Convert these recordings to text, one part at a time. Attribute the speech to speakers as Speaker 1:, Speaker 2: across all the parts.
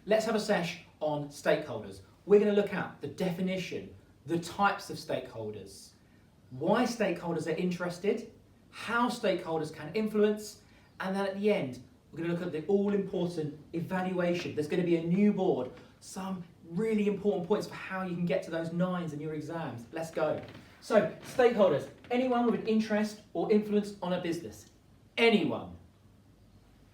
Speaker 1: Let's have a sesh on stakeholders. We're going to look at the definition, the types of stakeholders, why stakeholders are interested, how stakeholders can influence, and then at the end, we're going to look at the all-important evaluation. There's going to be a new board, some really important points for how you can get to those 9s in your exams. Let's go. So, stakeholders, anyone with an interest or influence on a business. Anyone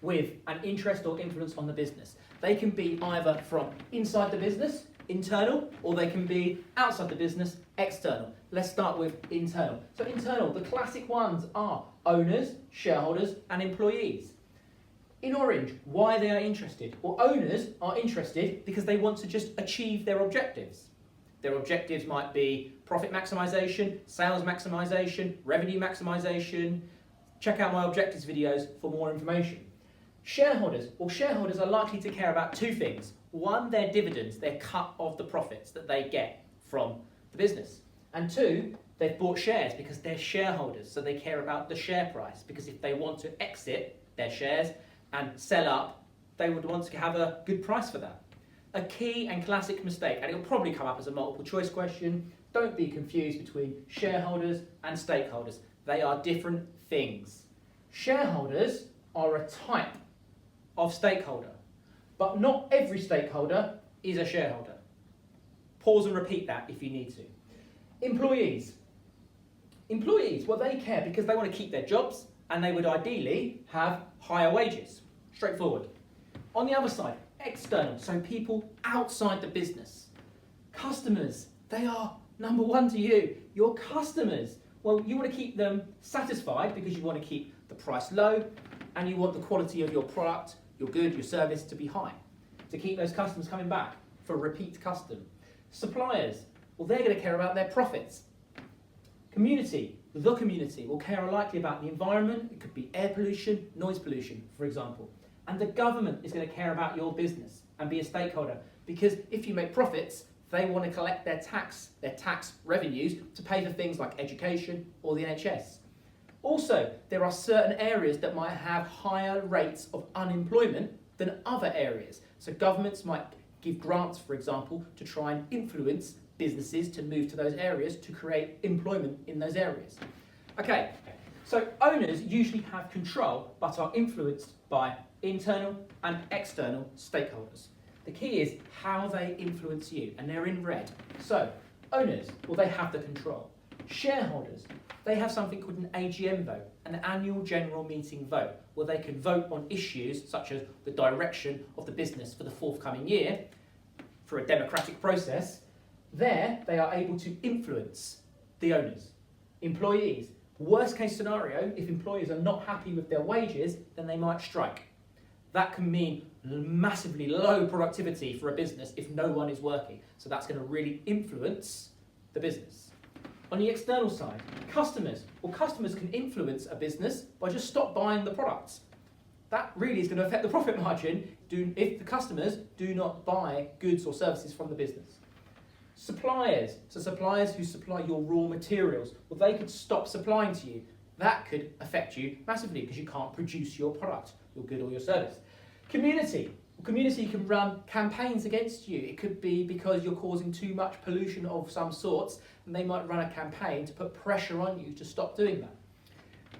Speaker 1: with an interest or influence on the business. They can be either from inside the business, internal, or they can be outside the business, external. Let's start with internal. So internal, the classic ones are owners, shareholders, and employees. In orange, why they are interested. Well, owners are interested because they want to just achieve their objectives. Their objectives might be profit maximisation, sales maximisation, revenue maximisation. Check out my objectives videos for more information. Shareholders, well, shareholders are likely to care about 2 things. One, their dividends, their cut of the profits that they get from the business. And 2, they've bought shares because they're shareholders, so they care about the share price, because if they want to exit their shares and sell up, they would want to have a good price for that. A key and classic mistake, and it'll probably come up as a multiple choice question, don't be confused between shareholders and stakeholders. They are different things. Shareholders are a type of stakeholder, but not every stakeholder is a shareholder. Pause and repeat that if you need to. Employees. Employees, well, they care because they want to keep their jobs and they would ideally have higher wages. Straightforward. On the other side, external, so people outside the business. Customers, they are number 1 to you. Your customers, well, you want to keep them satisfied because you want to keep the price low and you want the quality of your product, your good, your service to be high, to keep those customers coming back for repeat custom. Suppliers, well, they're going to care about their profits. Community, the community will care likely about the environment. It could be air pollution, noise pollution, for example. And the government is going to care about your business and be a stakeholder, because if you make profits, they want to collect their tax revenues to pay for things like education or the NHS. Also, there are certain areas that might have higher rates of unemployment than other areas. So governments might give grants, for example, to try and influence businesses to move to those areas to create employment in those areas. Okay, so owners usually have control but are influenced by internal and external stakeholders. The key is how they influence you, and they're in red. So, owners, well, they have the control. Shareholders, they have something called an AGM vote, an annual general meeting vote, where they can vote on issues such as the direction of the business for the forthcoming year, for a democratic process. There, they are able to influence the owners. Employees, worst case scenario, if employees are not happy with their wages, then they might strike. That can mean massively low productivity for a business if no one is working. So that's going to really influence the business. On the external side, customers. Well, customers can influence a business by just stop buying the products. That really is going to affect the profit margin if the customers do not buy goods or services from the business. Suppliers. So suppliers who supply your raw materials. Well, they could stop supplying to you. That could affect you massively because you can't produce your product, your good or your service. Community. Well, community can run campaigns against you. It could be because you're causing too much pollution of some sorts, and they might run a campaign to put pressure on you to stop doing that.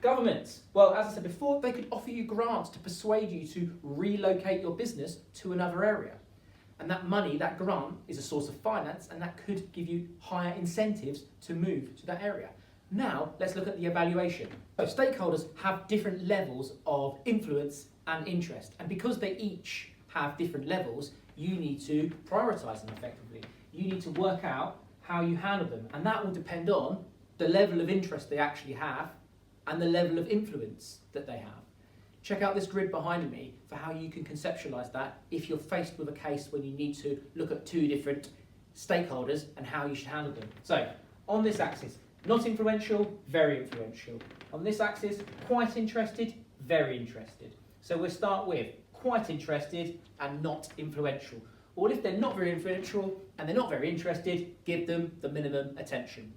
Speaker 1: Governments. Well, as I said before, they could offer you grants to persuade you to relocate your business to another area. And that money, that grant, is a source of finance, and that could give you higher incentives to move to that area. Now, let's look at the evaluation. So stakeholders have different levels of influence and interest. And because they each have different levels, you need to prioritise them effectively. You need to work out how you handle them. And that will depend on the level of interest they actually have and the level of influence that they have. Check out this grid behind me for how you can conceptualise that if you're faced with a case when you need to look at 2 different stakeholders and how you should handle them. So, on this axis, not influential, very influential. On this axis, quite interested, very interested. So we'll start with quite interested and not influential. Or if they're not very influential and they're not very interested, give them the minimum attention.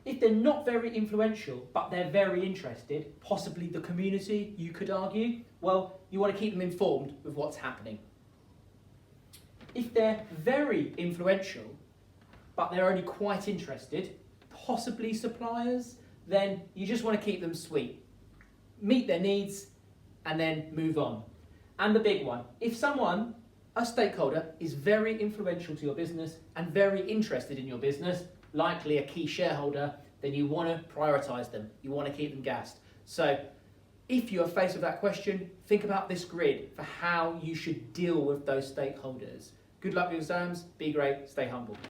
Speaker 1: If they're not very influential, but they're very interested, possibly the community, you could argue, well, you want to keep them informed with what's happening. If they're very influential, but they're only quite interested, possibly suppliers, then you just want to keep them sweet. Meet their needs and then move on. And the big one, if someone, a stakeholder, is very influential to your business and very interested in your business, likely a key shareholder, then you want to prioritise them. You want to keep them gassed. So if you are faced with that question, think about this grid for how you should deal with those stakeholders. Good luck with your exams, be great, stay humble.